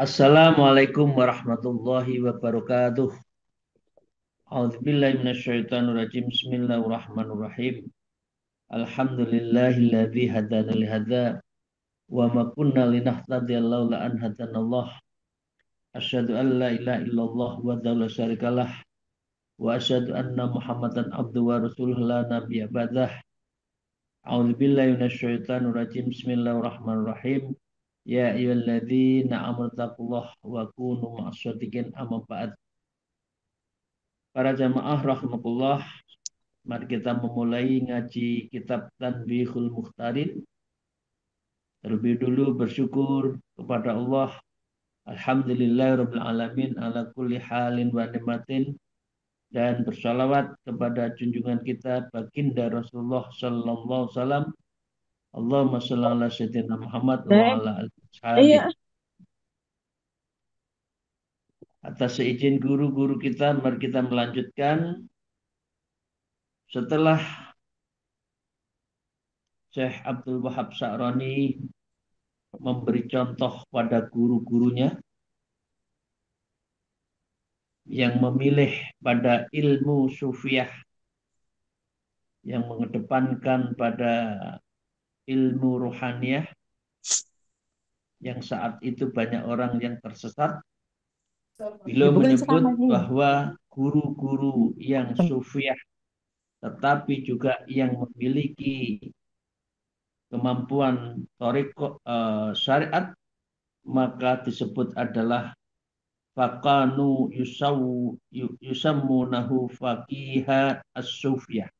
Assalamualaikum warahmatullahi wabarakatuh. A'udzubillahi minasyaitonirrajim. Bismillahirrahmanirrahim. Alhamdulillahilladzi hadana li hadza wa ma kunna linahtadiya laula an hadanallah. Asyhadu an la ilaha illallah wa la syarikalah wa asyhadu anna Muhammadan abduhu wa rasuluhu la nabiyya ba'dah. A'udzubillahi minasyaitonirrajim. Bismillahirrahmanirrahim. Ya ayyuhalladzina amanu taqullaha wa kunu ma'as shadiqin amma ba'd. Para jamaah rahmatullah, mari kita memulai ngaji kitab Tanbihul Mukhtarin. Terlebih dulu bersyukur kepada Allah. Alhamdulillahirabbil alamin ala kulli halin wa nikmatin, dan bersalawat kepada junjungan kita baginda Rasulullah sallallahu alaihi wasallam. Allahumma shalli ala sayyidina Muhammad wa ala alihi. Iya, Atas seizin guru-guru kita, mari kita melanjutkan setelah Syekh Abdul Wahab Sa'roni memberi contoh pada guru-gurunya yang memilih pada ilmu sufiyah, yang mengedepankan pada ilmu ruhaniyah, yang saat itu banyak orang yang tersesat. ya Beliau bukan menyebut selamanya. bahwa guru-guru yang sufiyah tetapi juga yang memiliki kemampuan syariat, maka disebut adalah Fakanu yusammunahu faqiha as-sufiyah.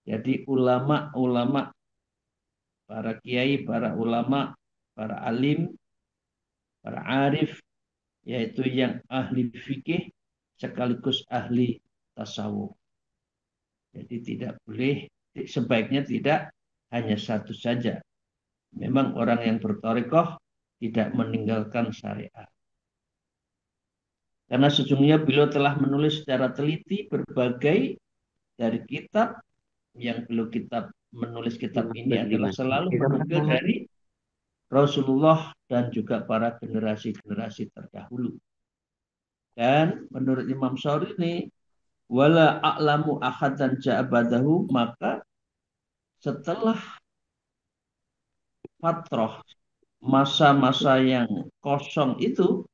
Jadi ulama-ulama, para kiai, para ulama, para alim, para arif, yaitu yang ahli fikih sekaligus ahli tasawuf. Jadi tidak boleh, sebaiknya tidak hanya satu saja. Memang orang yang bertorikoh tidak meninggalkan syariat. Karena sejujurnya beliau telah menulis secara teliti berbagai dari kitab, yang beliau menulis kitab ini adalah selalu menukil dari Rasulullah dan juga para generasi-generasi terdahulu. Dan menurut Imam Syafi'i ini, wala a'lamu ahadan ja'abadahu, maka setelah fatrah, masa-masa yang kosong itu,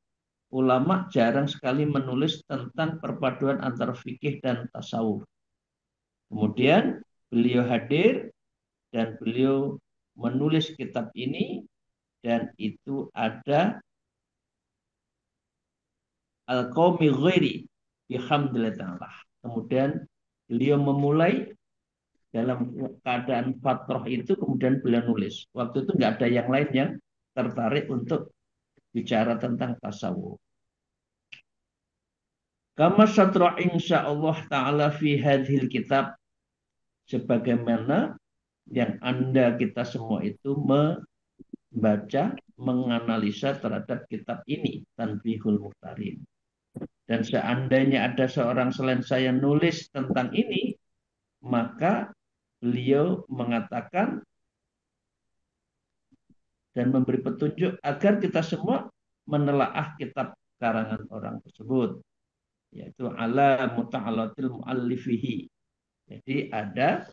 ulama jarang sekali menulis tentang perpaduan antara fikih dan tasawuf. Kemudian beliau hadir dan beliau menulis kitab ini, dan itu ada al-qaumi ghairi bihamdillah ta'ala. Kemudian beliau memulai dalam keadaan fatrah itu, kemudian beliau nulis. Waktu itu nggak ada yang lain yang tertarik untuk bicara tentang tasawuf. Kama satra insyaallah ta'ala fi hadhil kitab, sebagaimana yang Anda kita semua itu membaca, menganalisa terhadap kitab ini, Tanbihul Mukhtarin. Dan seandainya ada seorang selain saya nulis tentang ini, maka beliau mengatakan dan memberi petunjuk agar kita semua menelaah kitab karangan orang tersebut, yaitu ala muta'alatil mu'allifihi. Jadi ada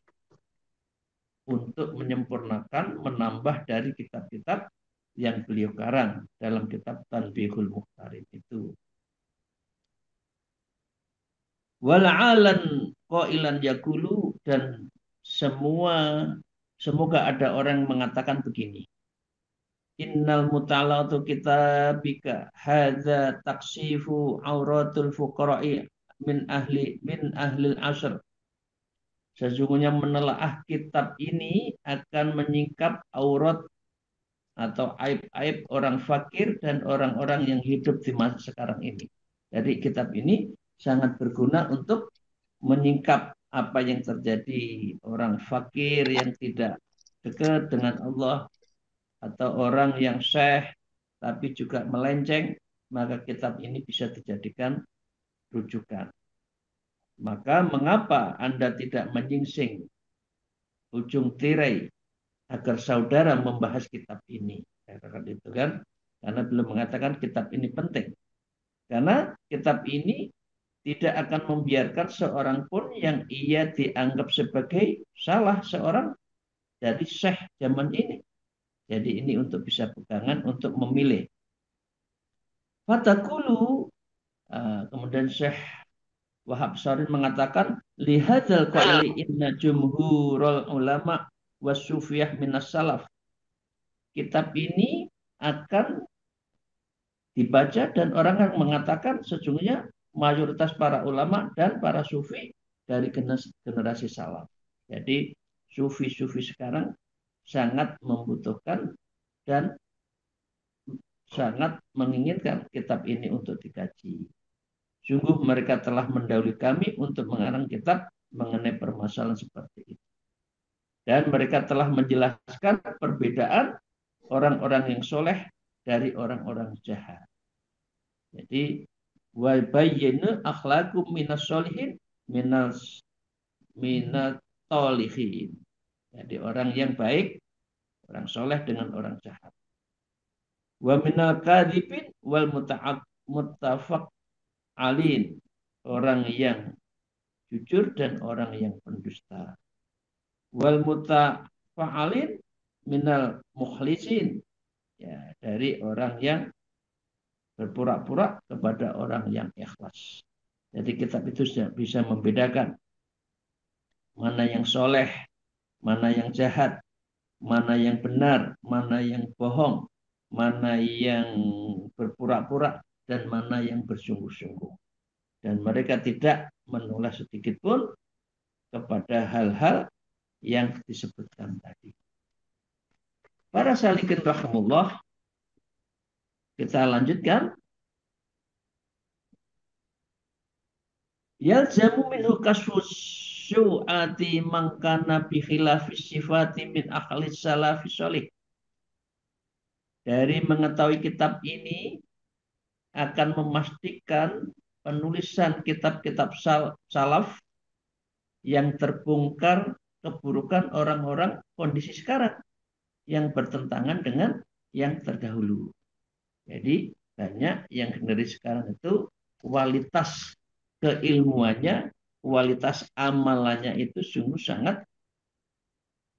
untuk menyempurnakan, menambah dari kitab-kitab yang beliau karang dalam kitab Tanbihul Mukhtarin itu. Wala'alan qailan yakulu, dan semoga ada orang yang mengatakan begini. Innal mutalatu kitabika hadza taksifu auratul fuqara'i min ahlil asr. Sesungguhnya menelaah kitab ini akan menyingkap aurat atau aib-aib orang fakir dan orang-orang yang hidup di masa sekarang ini. Jadi kitab ini sangat berguna untuk menyingkap apa yang terjadi orang fakir yang tidak dekat dengan Allah, atau orang yang syekh tapi juga melenceng, maka kitab ini bisa dijadikan rujukan. Maka mengapa Anda tidak menyingsing ujung tirai agar saudara membahas kitab ini? Katakan itu kan. Karena beliau mengatakan kitab ini penting. Karena kitab ini tidak akan membiarkan seorang pun yang ia dianggap sebagai salah seorang dari syekh zaman ini. Jadi ini untuk bisa pegangan untuk memilih. Fatakulu, kemudian Syekh Wahab Sarin mengatakan, lihadzal qaili inna jumhurul ulama wasufiyah minas salaf. Kitab ini akan dibaca dan orang yang mengatakan sesungguhnya mayoritas para ulama dan para sufi dari generasi salaf. Jadi sufi-sufi sekarang sangat membutuhkan dan sangat menginginkan kitab ini untuk dikaji. Sungguh mereka telah mendahului kami untuk mengarang kitab mengenai permasalahan seperti itu. Dan mereka telah menjelaskan perbedaan orang-orang yang soleh dari orang-orang jahat. Jadi, wa bayyana akhlaqum minas solihin minat tolihin. Jadi orang yang baik, orang soleh dengan orang jahat. Wa minal kadhibin wal muttafaq alin. Orang yang jujur dan orang yang pendusta. Wal mutafa'alin minal mukhlisin. Ya, dari orang yang berpura-pura kepada orang yang ikhlas. Jadi kitab itu bisa membedakan mana yang soleh, mana yang jahat, mana yang benar, mana yang bohong, mana yang berpura-pura, dan mana yang bersungguh-sungguh. Dan mereka tidak menoleh sedikit pun kepada hal-hal yang disebutkan tadi. Para salikin rahimullah, kita lanjutkan. Yalzamu minhu kasfus syu'ati mangkana bi khilafis sifati min akhli salafi sholih. Dari mengetahui kitab ini akan memastikan penulisan kitab-kitab salaf yang terbongkar keburukan orang-orang kondisi sekarang yang bertentangan dengan yang terdahulu. Jadi banyak yang dari sekarang itu kualitas keilmuannya, kualitas amalannya itu sungguh sangat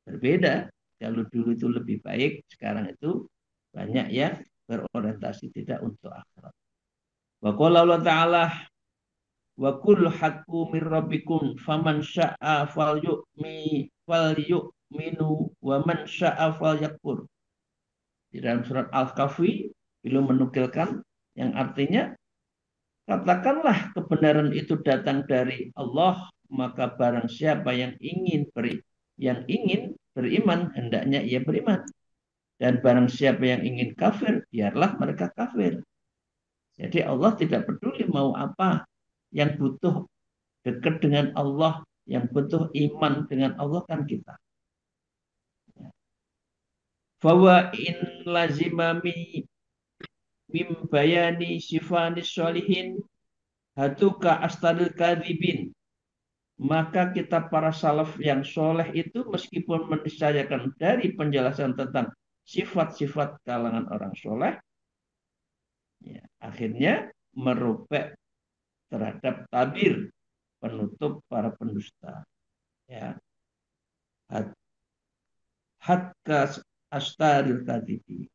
berbeda. Kalau dulu itu lebih baik, sekarang itu banyak yang berorientasi tidak untuk akhirat. Wa qala Allah Ta'ala wa kul haqqu min rabbikum faman syaa falyu'minu wa man syaa falyakfur. Di dalam surat Al-Kahfi beliau menukilkan yang artinya katakanlah kebenaran itu datang dari Allah, maka barang siapa yang ingin beriman hendaknya ia beriman, dan barang siapa yang ingin kafir biarlah mereka kafir. Jadi Allah tidak peduli mau apa, yang butuh dekat dengan Allah, yang butuh iman dengan Allah kan kita. Fawa in lazimami mim bayani sifanis sholihin hatuka astadil kadhibin. Maka kita para salaf yang soleh itu meskipun meniscayakan dari penjelasan tentang sifat-sifat kalangan orang soleh, ya, akhirnya merubah terhadap tabir penutup para pendusta. Ya, hatka astaril kadhibi.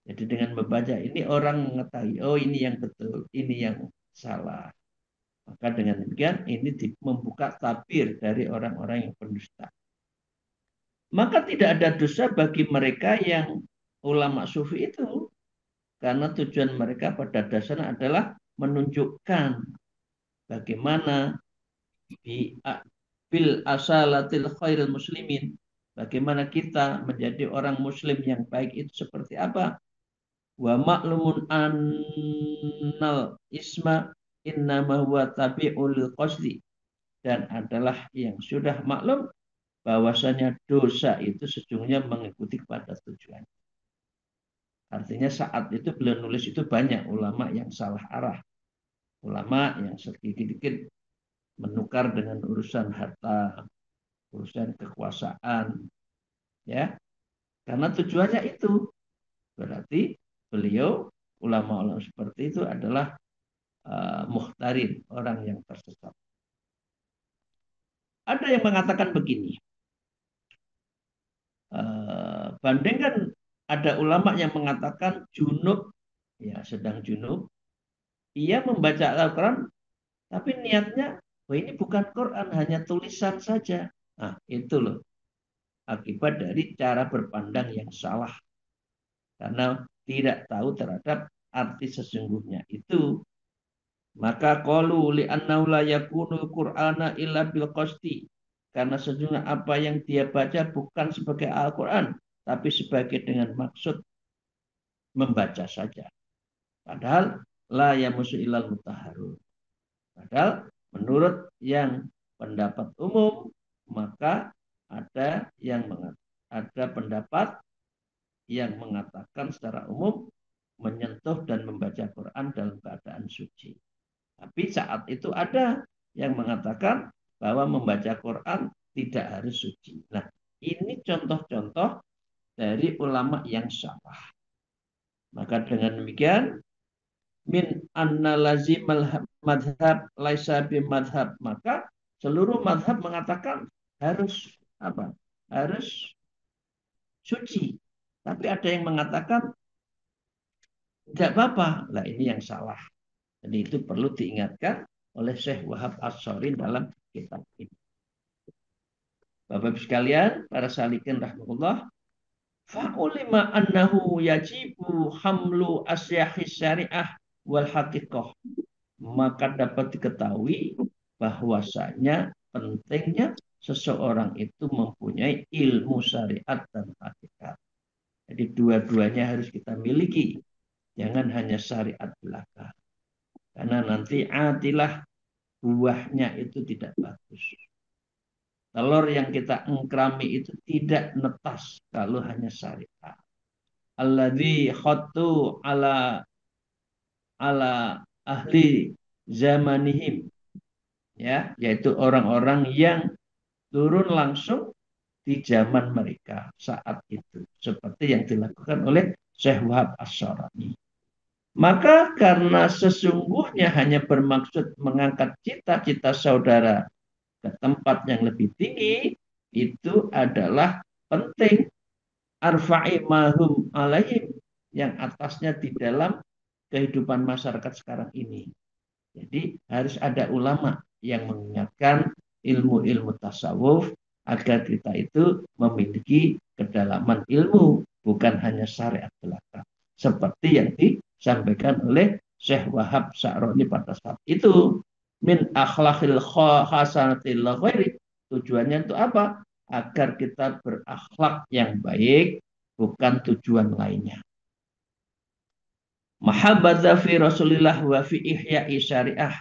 Jadi dengan membaca ini orang mengetahui, oh ini yang betul, ini yang salah. Maka dengan demikian ini membuka tabir dari orang-orang yang pendusta. Maka tidak ada dosa bagi mereka yang ulama sufi itu. Karena tujuan mereka pada dasarnya adalah menunjukkan bagaimana bil asalatil khairil muslimin. Bagaimana kita menjadi orang muslim yang baik itu seperti apa. Wa ma'lumun annal isma innama huwa tabi'ul qasdi. Dan adalah yang sudah maklum bahwasanya dosa itu sesungguhnya mengikuti pada tujuan. Artinya saat itu beliau nulis itu banyak ulama yang salah arah. Ulama yang sedikit-sedikit menukar dengan urusan harta, urusan kekuasaan. Ya, karena tujuannya itu. Berarti beliau, ulama-ulama seperti itu adalah muhtarin, orang yang tersesat. Ada yang mengatakan begini, bandingkan ada ulama yang mengatakan junub, ya sedang junub, ia membaca Al-Quran, tapi niatnya, wah ini bukan Quran, hanya tulisan saja. Nah, itu loh, akibat dari cara berpandang yang salah. Karena tidak tahu terhadap arti sesungguhnya itu. Maka qalu li'annahu la yakunul qur'ana illa bil qasdi. Karena sesungguhnya apa yang dia baca bukan sebagai Al-Quran, tapi sebagai dengan maksud membaca saja. Padahal la yamusu ilal mutahharun. Padahal menurut yang pendapat umum, maka ada yang ada pendapat yang mengatakan secara umum menyentuh dan membaca Quran dalam keadaan suci. Tapi saat itu ada yang mengatakan bahwa membaca Quran tidak harus suci. Nah, ini contoh-contoh dari ulama yang salah. Maka dengan demikian, min anna lazimal madhab laisa bimadhab. Maka seluruh madhab mengatakan harus apa? Harus suci. Tapi ada yang mengatakan tidak apa-apa. Nah, ini yang salah. Jadi itu perlu diingatkan oleh Syekh Wahab As-Sori dalam kitab ini. Bapak-Ibu sekalian, para salikin rahmatullah, fa'ulima annahu yajibu hamlu asyahis syariah wal haqiqah. Maka dapat diketahui bahwasanya pentingnya seseorang itu mempunyai ilmu syariat dan hakikat. Jadi dua-duanya harus kita miliki. Jangan hanya syariat belaka. Karena nanti atilah buahnya itu tidak bagus. Telur yang kita engkrami itu tidak netas kalau hanya syariat. Alladzi khattu ala ahli zamanihim, ya, yaitu orang-orang yang turun langsung di zaman mereka saat itu, seperti yang dilakukan oleh Syekh Wahab As-Sharani. Maka karena sesungguhnya hanya bermaksud mengangkat cita-cita saudara ke tempat yang lebih tinggi, itu adalah penting arfa'i mahum alaihim, yang atasnya di dalam kehidupan masyarakat sekarang ini. Jadi harus ada ulama yang mengingatkan ilmu-ilmu tasawuf agar kita itu memiliki kedalaman ilmu, bukan hanya syariat belaka. Seperti yang disampaikan oleh Syekh Wahab Sa'roni pada saat itu. Min akhlakil hasanatil ghairi. Tujuannya itu apa? Agar kita berakhlak yang baik, bukan tujuan lainnya. Mahabbata fi Rasulillah wa fi ihya'i syariah,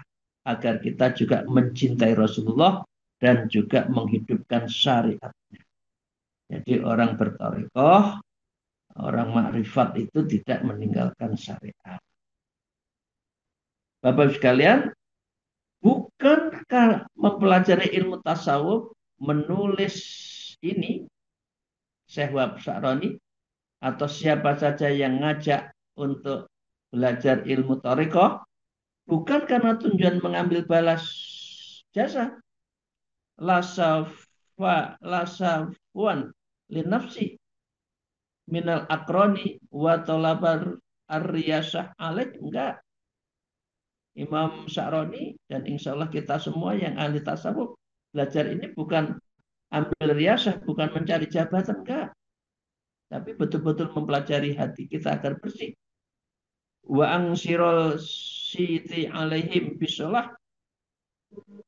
agar kita juga mencintai Rasulullah dan juga menghidupkan syariat. Jadi orang bertarekoh, orang makrifat itu tidak meninggalkan syariat. Bapak sekalian, bukankah mempelajari ilmu tasawuf, menulis ini, Syekh Wahab Sa'roni, atau siapa saja yang ngajak untuk belajar ilmu tarekoh, bukan karena tujuan mengambil balas jasa, lasafwan linafsi minal akroni wa tolabar ar-riyasah alaih. Enggak. Imam Sa'roni dan insya Allah kita semua yang ahli tasawuf belajar ini bukan ambil riasah, bukan mencari jabatan, enggak. Tapi betul-betul mempelajari hati kita agar bersih. Wa angsirol siti alaihim bisolah,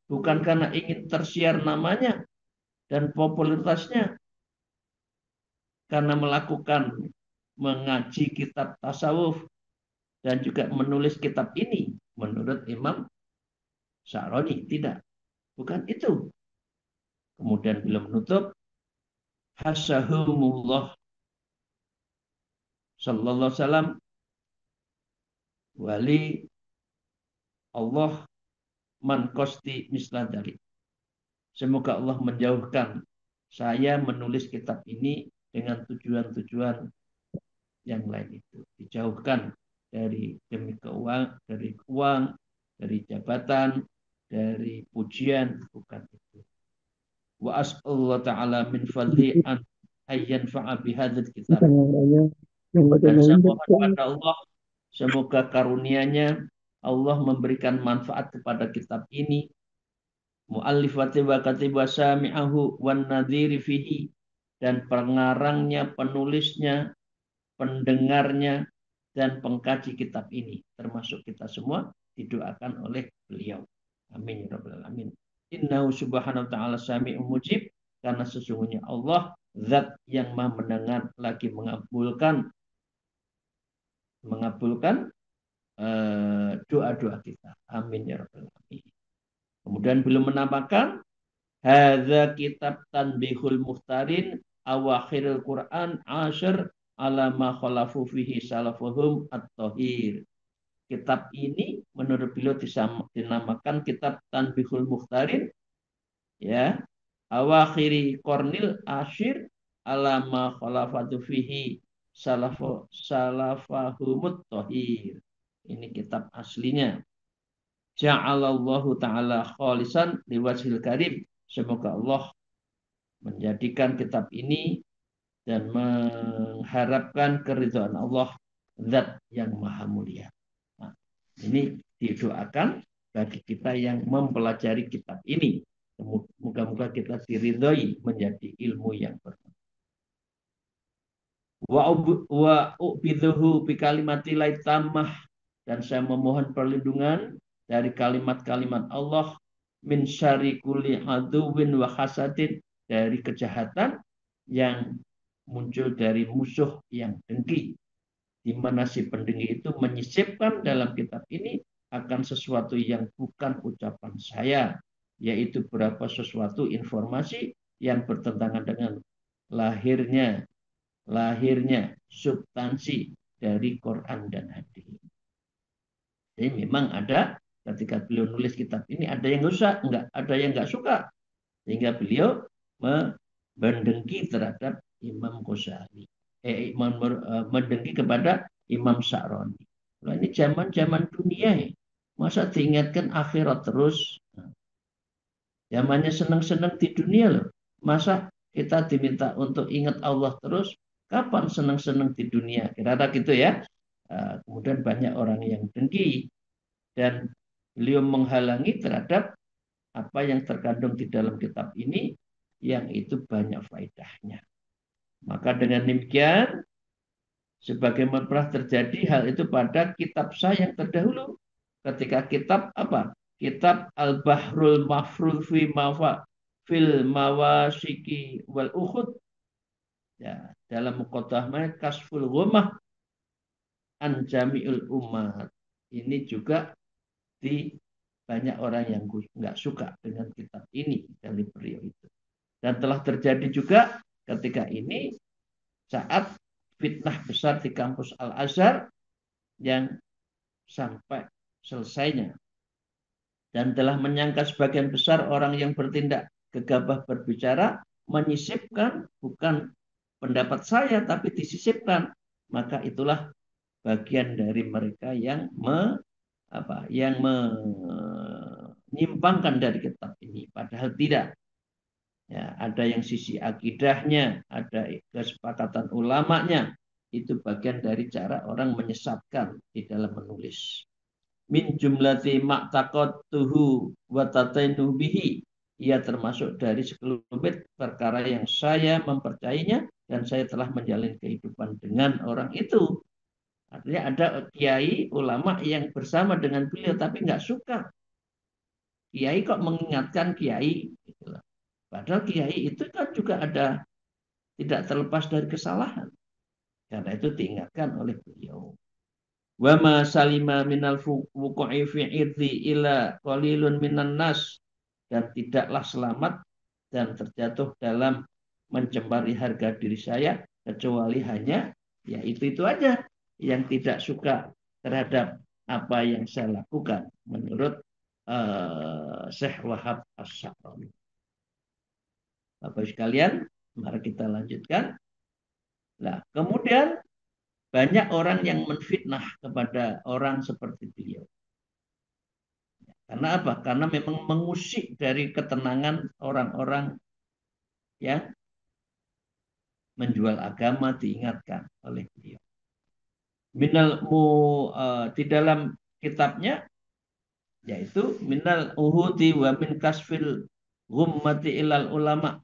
bukan karena ingin tersiar namanya dan popularitasnya karena melakukan mengaji kitab tasawuf dan juga menulis kitab ini menurut Imam Sa'roni, tidak, bukan itu. Kemudian beliau menutup, hasahumullah sallallahu alaihi wasallam, wali Allah man kosti misladari. Semoga Allah menjauhkan saya menulis kitab ini dengan tujuan-tujuan yang lain itu. Dijauhkan dari dari uang, dari jabatan, dari pujian, bukan itu. Wa as'allahu ta'ala min fadli an ayyan fa'a bihadzal kitab. Dan saya mohon pada Allah, semoga karunia-Nya Allah memberikan manfaat kepada kitab ini. Mu'allifati wa katiba sami'ahu wan nadhiri fihi, dan pengarangnya, penulisnya, pendengarnya, dan pengkaji kitab ini, termasuk kita semua, didoakan oleh beliau. Amin ya rabbal alamin. Innahu subhanahu wa ta'ala sami'un mujib, karena sesungguhnya Allah zat yang maha mendengar lagi mengabulkan doa-doa kita. Amin ya rabbal alamin. Kemudian belum menambahkan hadza kitab tanbihul muhtarin awakhirul Quran asyir ala ma khalafu fihi salafuhum at-tahir. Kitab ini menurut beliau dinamakan kitab tanbihul muhtarin, ya, awakhiri kornil asyir ala ma khalafatu fihi salafahumut tahir. Ini kitab aslinya. Ja'alallahu ta'ala khalisan liwajhil karim. Semoga Allah menjadikan kitab ini dan mengharapkan keridhaan Allah, zat yang maha mulia. Nah, ini didoakan bagi kita yang mempelajari kitab ini. Moga-moga kita diridhoi menjadi ilmu yang bermanfaat. Wa u'bidhuhu bi kalimati tamah, dan saya memohon perlindungan dari kalimat-kalimat Allah min syarri kulli aduwin wa hasadin, dari kejahatan yang muncul dari musuh yang dengki, di mana si pendengki itu menyisipkan dalam kitab ini akan sesuatu yang bukan ucapan saya, yaitu beberapa sesuatu informasi yang bertentangan dengan lahirnya substansi dari Quran dan hadis. Jadi memang ada ketika beliau nulis kitab ini, ada yang ada yang nggak suka, sehingga beliau mendengki terhadap Imam Ghazali, mendengki kepada Imam Sa'roni. Nah, ini zaman dunia ya, masa diingatkan akhirat terus? Zamannya senang-senang di dunia loh, masa kita diminta untuk ingat Allah terus? Kapan senang-senang di dunia? Kira-kira gitu ya. Kemudian banyak orang yang dengki, dan beliau menghalangi terhadap apa yang terkandung di dalam kitab ini, yang itu banyak faedahnya. Maka dengan demikian, sebagaimana pernah terjadi hal itu pada kitab saya yang terdahulu, ketika kitab apa? Kitab Al-Bahrul Mafrul fil Mawasiki wal Uhud, ya, dalam muqaddamah Kasful Ghumah an Jami'ul Umat. Ini juga banyak orang yang nggak suka dengan kitab ini dari beliau itu. Dan telah terjadi juga ketika ini saat fitnah besar di kampus Al-Azhar yang sampai selesainya, dan telah menyangka sebagian besar orang yang bertindak gegabah berbicara menyisipkan bukan pendapat saya tapi disisipkan, maka itulah bagian dari mereka yang menyimpangkan dari kitab ini, padahal tidak. Ya, ada yang sisi akidahnya, ada kesepakatan ulamanya, itu bagian dari cara orang menyesatkan di dalam menulis. Min jumlati ma'taqadtuhu wa tatainuhu bihi, ia termasuk dari sekelumit perkara yang saya mempercayainya dan saya telah menjalin kehidupan dengan orang itu. Artinya ada kiai ulama yang bersama dengan beliau tapi nggak suka. Kiai kok mengingatkan kiai, gitu. Padahal kiai itu kan juga tidak terlepas dari kesalahan. Karena itu diingatkan oleh beliau. Wa ma salima minal wuqu'i fi irdi ila qalilun minan nas, dan tidaklah selamat dan terjatuh dalam mencemari harga diri saya kecuali hanya ya itu aja yang tidak suka terhadap apa yang saya lakukan menurut Syekh Wahab As-Sa'roni. Bapak sekalian, mari kita lanjutkan. Nah, kemudian banyak orang yang menfitnah kepada orang seperti beliau. Karena apa? Karena memang mengusik dari ketenangan orang-orang yang menjual agama, diingatkan oleh beliau. Di dalam kitabnya yaitu minal uhudi wa min kasfil ghummati ilal ulama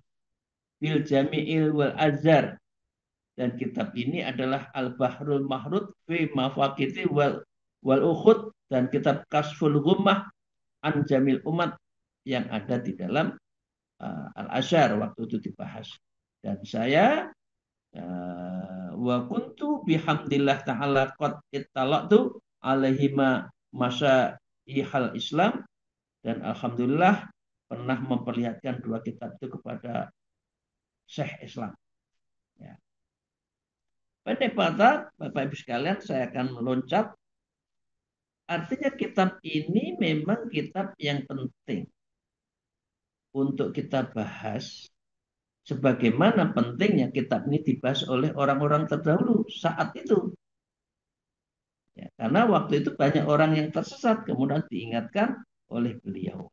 bil jami'il wal azhar, dan kitab ini adalah Al-Bahrul Mahrud fi mafaqiti wal ukhud, dan kitab Kasful Ghummah an Jamil Umat yang ada di dalam Al-Azhar waktu itu dibahas. Dan saya wa kuntu bihamdillah ta'ala qad ittalaqtu alaihima masa ihal Islam, dan alhamdulillah pernah memperlihatkan dua kitab itu kepada Syekh Islam. Ya. Pendek kata, Bapak Ibu sekalian, saya akan meloncat. Artinya kitab ini memang kitab yang penting untuk kita bahas, sebagaimana pentingnya kitab ini dibahas oleh orang-orang terdahulu saat itu. Ya, karena waktu itu banyak orang yang tersesat, kemudian diingatkan oleh beliau.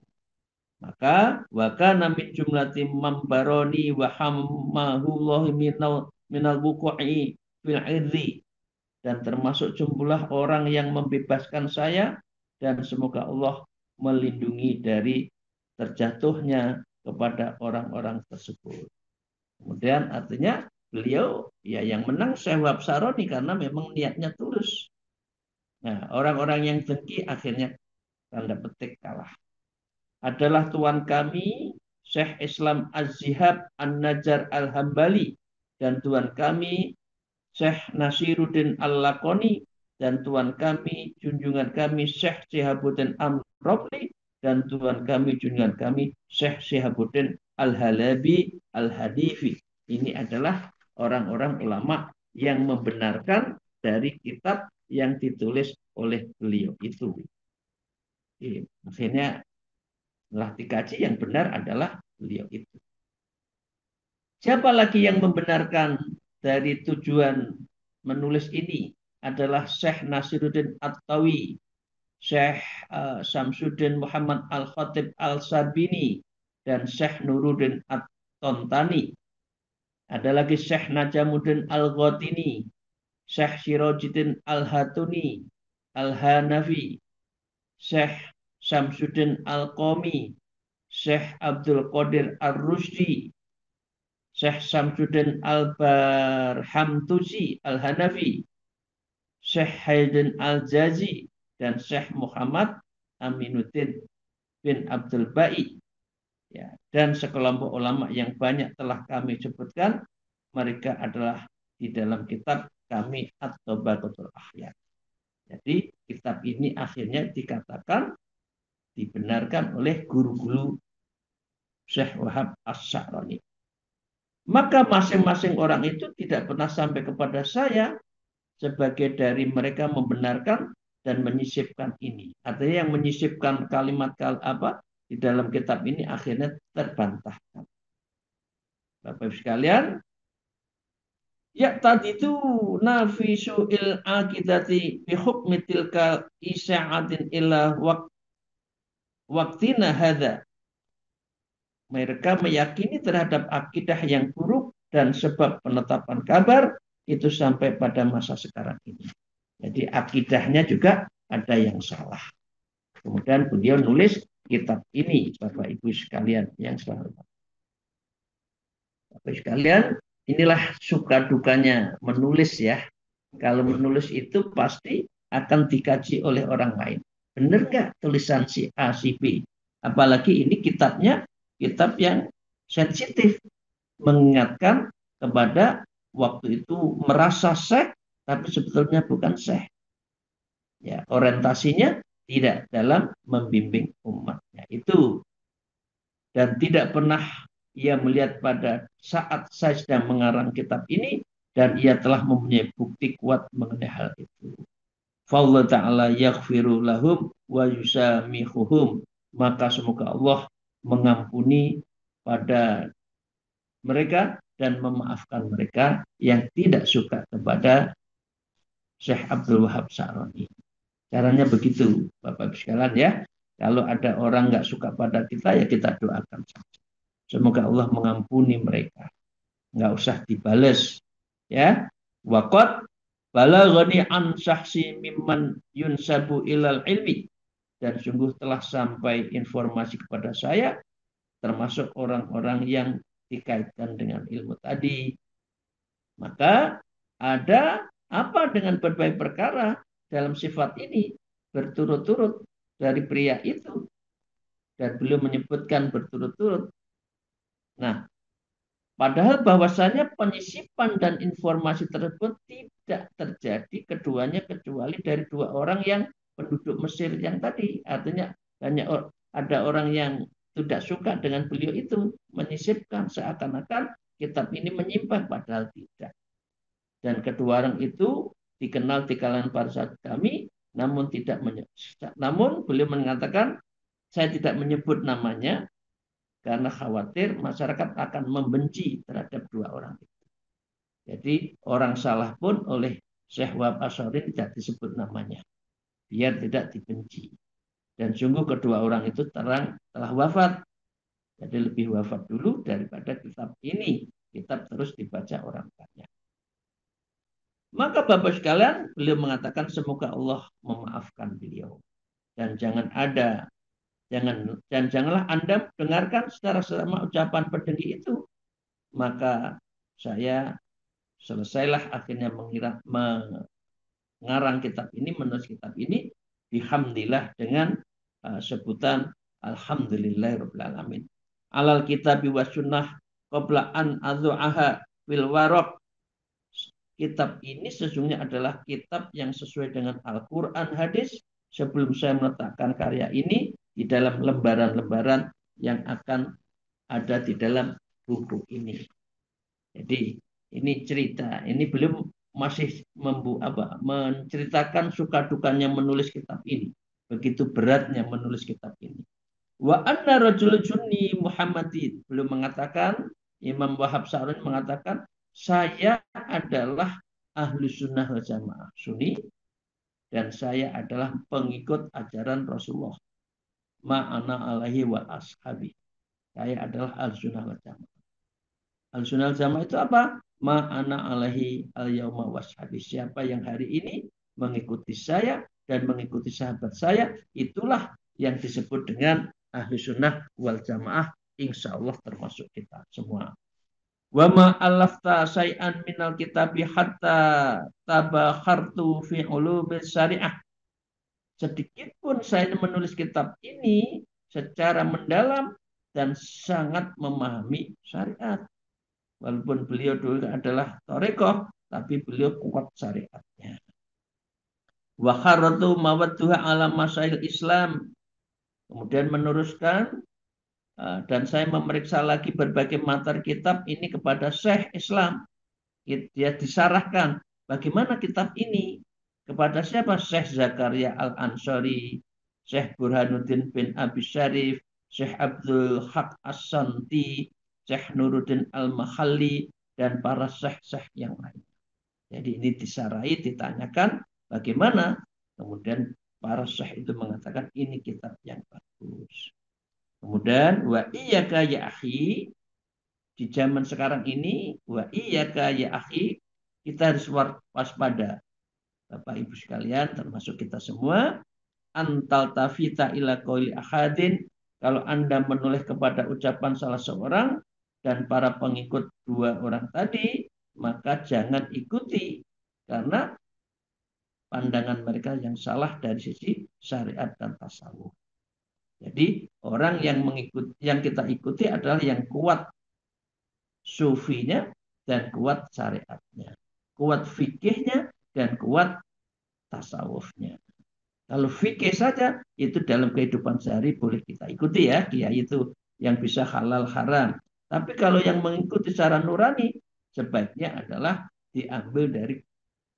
Maka wakana min jumlati mambaroni wa hammahullah minal wuqu'i fil idzi, dan termasuk jumlah orang yang membebaskan saya, dan semoga Allah melindungi dari terjatuhnya kepada orang-orang tersebut. Kemudian artinya beliau ya yang menang Syekh Wahab Syaroni karena memang niatnya tulus. Nah, orang-orang yang dengki akhirnya tanda petik kalah. Adalah tuan kami Syekh Islam Az-Zihab An-Najjar Al-Hambali, dan tuan kami Syekh Nasiruddin Al-Lakoni, dan tuan kami junjungan kami Syekh Shihabuddin Amrofli, dan tuan kami junjungan kami Syekh Shihabuddin Al-Halabi Al-Hadifi. Ini adalah orang-orang ulama yang membenarkan dari kitab yang ditulis oleh beliau itu. Akhirnya setelah dikaji, yang benar adalah beliau itu. Siapa lagi yang membenarkan dari tujuan menulis ini? Adalah Syekh Nasiruddin At-Tawi, Syekh Samsuddin Muhammad Al-Khatib Al-Sabini, dan Syekh Nuruddin At-Tontani. Ada lagi Syekh Najamuddin Al-Ghatini, Syekh Sirajuddin Al-Hatuni Al-Hanafi, Syekh Samsuddin Al-Qami, Syekh Abdul Qadir Ar-Rusdi, Syekh Samsuddin Al-Barhamtusi Al-Hanafi, Syekh Haydin Al-Jazi, dan Syekh Muhammad Aminuddin bin Abdul Bai. Ya, dan sekelompok ulama yang banyak telah kami sebutkan, mereka adalah di dalam kitab kami At-Tabaqatul Ahya. Jadi kitab ini akhirnya dikatakan dibenarkan oleh guru-guru Syekh Wahab As-Sya'rani. Maka masing-masing orang itu tidak pernah sampai kepada saya sebagai dari mereka membenarkan dan menyisipkan ini. Artinya yang menyisipkan kalimat di dalam kitab ini akhirnya terbantahkan. Bapak-Ibu sekalian, ya tadi itu nafisu il aqidati bi hukmi tilka isa'atin ila waktina hadza. Mereka meyakini terhadap akidah yang buruk dan sebab penetapan kabar itu sampai pada masa sekarang ini. Jadi akidahnya juga ada yang salah. Kemudian beliau nulis kitab ini, Bapak Ibu sekalian yang selalu. Bapak Ibu sekalian, inilah suka dukanya menulis ya. Kalau menulis itu pasti akan dikaji oleh orang lain. Benar nggak tulisan si A, si B? Apalagi ini kitabnya kitab yang sensitif, mengingatkan kepada waktu itu merasa syekh, tapi sebetulnya bukan syekh. Ya, orientasinya tidak dalam membimbing umatnya itu, dan tidak pernah ia melihat pada saat saya sedang mengarang kitab ini, dan ia telah mempunyai bukti kuat mengenai hal itu. Fa'allah ta'ala yaghfiru lahum wa yusamihuhum, maka semoga Allah mengampuni pada mereka dan memaafkan mereka yang tidak suka kepada Syekh Abdul Wahab Sa'roni. Caranya begitu, Bapak Ibu sekalian ya. Kalau ada orang nggak suka pada kita, ya kita doakan saja. Semoga Allah mengampuni mereka. Nggak usah dibales. Ya. Waqat balaghani an syahsi mimman yunsabu ilal ilmi. Dan sungguh telah sampai informasi kepada saya, termasuk orang-orang yang dikaitkan dengan ilmu tadi. Maka ada apa dengan berbagai perkara dalam sifat ini berturut-turut dari pria itu, dan beliau menyebutkan berturut-turut. Nah, padahal bahwasanya penyisipan dan informasi tersebut tidak terjadi keduanya kecuali dari dua orang yang penduduk Mesir yang tadi. Artinya hanya ada orang yang tidak suka dengan beliau itu, menyisipkan seakan-akan kitab ini menyimpang, padahal tidak. Dan kedua orang itu dikenal di kalangan para sahabat kami, namun beliau mengatakan, saya tidak menyebut namanya karena khawatir masyarakat akan membenci terhadap dua orang itu. Jadi orang salah pun oleh Syekh Wahab Asy'ari tidak disebut namanya, biar tidak dibenci. Dan sungguh kedua orang itu telah wafat. Jadi lebih wafat dulu daripada kitab ini. Kitab terus dibaca orang banyak. Maka Bapak sekalian, beliau mengatakan semoga Allah memaafkan beliau. Dan janganlah Anda dengarkan secara sama ucapan pendengki itu. Maka saya selesailah akhirnya mengarang kitab ini, menulis kitab ini, bihamdillah dengan sebutan alhamdulillahirabbil alamin. Alal kitabi wa sunnah qabla an adzu'aha fil waraq. Kitab ini sesungguhnya adalah kitab yang sesuai dengan Al-Quran, hadis. Sebelum saya meletakkan karya ini di dalam lembaran-lembaran yang akan ada di dalam buku ini. Jadi ini cerita, ini belum masih menceritakan suka dukanya menulis kitab ini. Begitu beratnya menulis kitab ini. Wa anna rajul junni Muhammadin. Belum mengatakan, Imam Wahab Sa'roni mengatakan, saya adalah ahlu sunnah wal jamaah sunni, dan saya adalah pengikut ajaran Rasulullah. Ma'ana alaihi wal ashabi. Saya adalah ahlu sunnah wal jamaah. Ahlu sunnah wal jamaah itu apa? Ma'ana alaihi al yauma washabi. Siapa yang hari ini mengikuti saya dan mengikuti sahabat saya, itulah yang disebut dengan ahlu sunnah wal jamaah. Insya Allah termasuk kita semua. Wa ma alafta syai'an minal kitabi hatta tabakhartu fi ulumil syariah. Sedikit pun saya menulis kitab ini secara mendalam dan sangat memahami syariat. Walaupun beliau dulu adalah thariqah, tapi beliau kuat syariatnya. Wa kharratu mawadduha ala masail Islam. Kemudian meneruskan, dan saya memeriksa lagi berbagai materi kitab ini kepada Syekh Islam. Dia disarahkan bagaimana kitab ini kepada siapa? Syekh Zakaria Al-Ansari, Syekh Burhanuddin bin Abi Syarif, Syekh Abdul Haq As-Santi, Syekh Nuruddin Al-Mahalli, dan para syekh-syekh yang lain. Jadi ini disarahi, ditanyakan bagaimana. Kemudian para syekh itu mengatakan ini kitab yang bagus. Kemudian wa iyyaka ya akhi, di zaman sekarang ini, wa iyyaka ya akhi, kita harus waspada Bapak Ibu sekalian, termasuk kita semua, antal tafita ila qauli ahadin, kalau Anda menoleh kepada ucapan salah seorang dan para pengikut dua orang tadi, maka jangan ikuti karena pandangan mereka yang salah dari sisi syariat dan tasawuf. Jadi orang yang kita ikuti adalah yang kuat sufinya dan kuat syariatnya, kuat fikihnya dan kuat tasawufnya. Kalau fikih saja itu dalam kehidupan sehari boleh kita ikuti ya, kiai itu yang bisa halal haram. Tapi kalau yang mengikuti secara nurani sebaiknya adalah diambil dari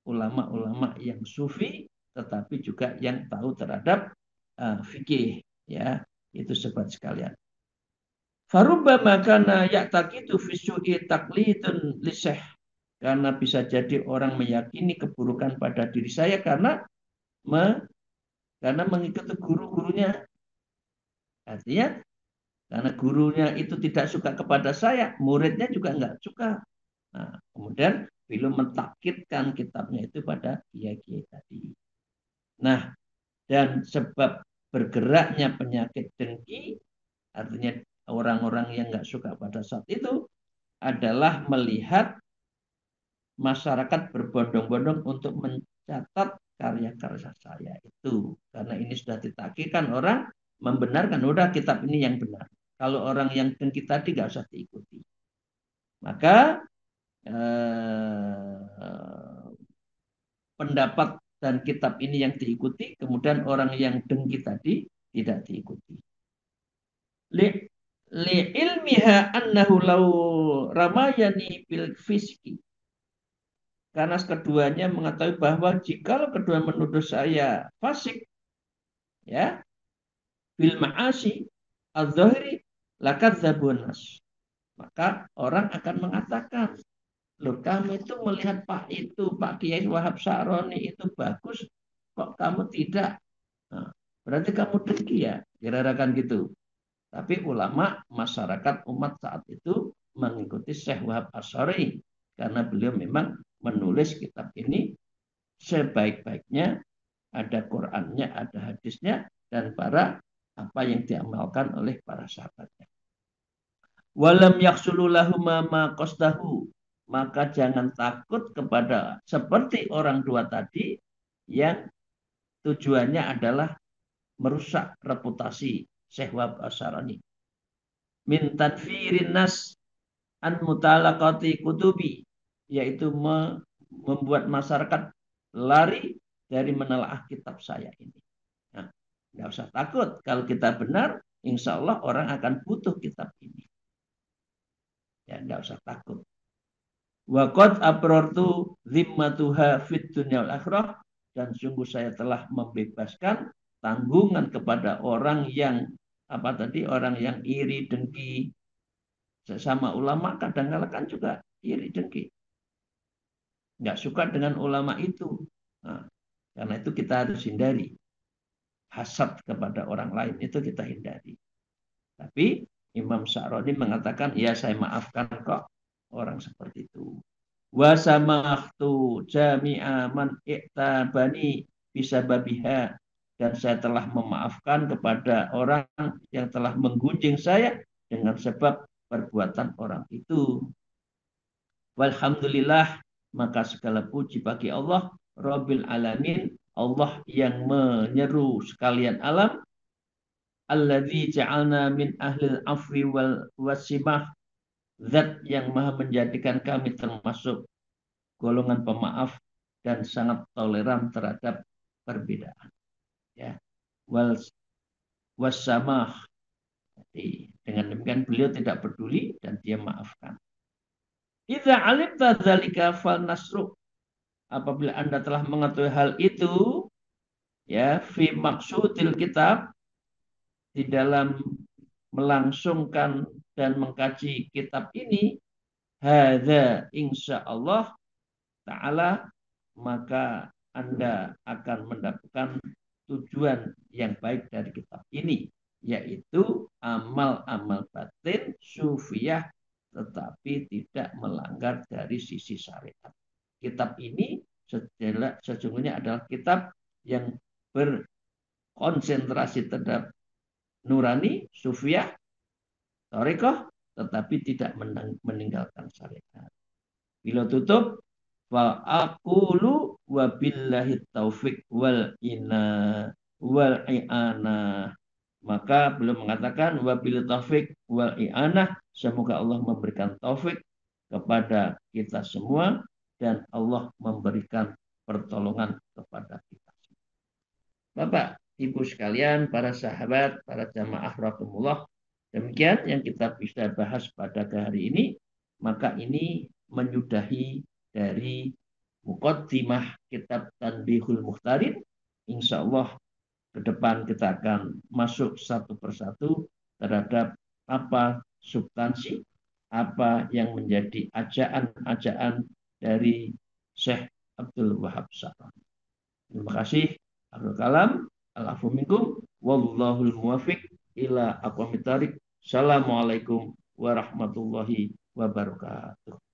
ulama-ulama yang sufi tetapi juga yang tahu terhadap fikih ya. Itu sobat sekalian. Farubbama kana ya'taqidu fi su'i taqlidun li syekh. Karena bisa jadi orang meyakini keburukan pada diri saya karena mengikuti guru-gurunya. Artinya karena gurunya itu tidak suka kepada saya, muridnya juga nggak suka. Nah, kemudian beliau mentakkitkan kitabnya itu pada kiai-kiai tadi. Nah, dan sebab bergeraknya penyakit dengki, artinya orang-orang yang nggak suka pada saat itu adalah melihat masyarakat berbondong-bondong untuk mencatat karya-karya saya itu. Karena ini sudah ditakikan orang membenarkan, udah kitab ini yang benar. Kalau orang yang dengki tadi nggak usah diikuti. Maka pendapat dan kitab ini yang diikuti, kemudian orang yang dengki tadi tidak diikuti. Li ilmiha annahu law ramayani bil fiski. Karena keduanya mengetahui bahwa jikalau kedua menuduh saya fasik, ya, bil ma'asi al-zahiri lakat zabunas. Maka orang akan mengatakan, loh kamu itu melihat Pak Kiai Wahab Sa'roni itu bagus, kok kamu tidak? Nah, berarti kamu dengki ya, kira-kira kan gitu. Tapi ulama masyarakat umat saat itu mengikuti Syekh Wahab Asy'ari karena beliau memang menulis kitab ini sebaik-baiknya, ada Qur'annya, ada hadisnya, dan apa yang diamalkan oleh para sahabatnya. Walam yaksulu lahuma ma qasdahu, maka jangan takut kepada seperti orang dua tadi yang tujuannya adalah merusak reputasi Syekh Wahab Asy'ari. Min tanfirin nas an mutalaqati kutubi, yaitu membuat masyarakat lari dari menelaah kitab saya ini. Nah, nggak usah takut. Kalau kita benar, insya Allah orang akan butuh kitab ini. Ya, nggak usah takut. Wa qad abrartu zimmatuha fid dunya wal akhirah, dan sungguh saya telah membebaskan tanggungan kepada orang yang orang yang iri dengki sesama ulama, kadang-kadang kan juga iri dengki, nggak suka dengan ulama itu. Nah, karena itu kita harus hindari hasad kepada orang lain, itu kita hindari. Tapi Imam Sa'roni mengatakan, ya saya maafkan kok orang seperti itu. Wa samahtu jami'a man i'tabani bisababiha, dan saya telah memaafkan kepada orang yang telah menggunjing saya dengan sebab perbuatan orang itu. Walhamdulillah, maka segala puji bagi Allah Rabbil Alamin, Allah yang menyeru sekalian alam, alladzi ja'alna min ahlil afwi wal wasimah, zat yang maha menjadikan kami termasuk golongan pemaaf dan sangat toleran terhadap perbedaan. Ya, wal wasamah. Jadi dengan demikian beliau tidak peduli dan dia maafkan. Idza alimta dzalika fal nasru, apabila Anda telah mengetahui hal itu, ya, fi maksudil kitab, di dalam melangsungkan dan mengkaji kitab ini, hadza insyaallah taala, maka Anda akan mendapatkan tujuan yang baik dari kitab ini, yaitu amal-amal batin sufiyah tetapi tidak melanggar dari sisi syariat. Kitab ini sesungguhnya adalah kitab yang berkonsentrasi terhadap nurani, sufiyah, thariqah, tetapi tidak meninggalkan syariat. Bila tutup, fa aqulu wa billahi taufik wal i'anah. Maka belum mengatakan wabil taufik wal i'anah, semoga Allah memberikan taufik kepada kita semua dan Allah memberikan pertolongan kepada kita. Bapak, Ibu sekalian, para sahabat, para jamaah rahimahumullah, demikian yang kita bisa bahas pada hari ini. Maka ini menyudahi dari muqaddimah kitab Tanbihul Muhtarin. Insya Allah ke depan kita akan masuk satu persatu terhadap apa substansi, apa yang menjadi ajaan-ajaan dari Syekh Abdul Wahab Sa'lan. Terima kasih. Abdul Kalam. Al-afu minkum. Wallahul muwafiq ila aqwamit thariq. Assalamualaikum warahmatullahi wabarakatuh.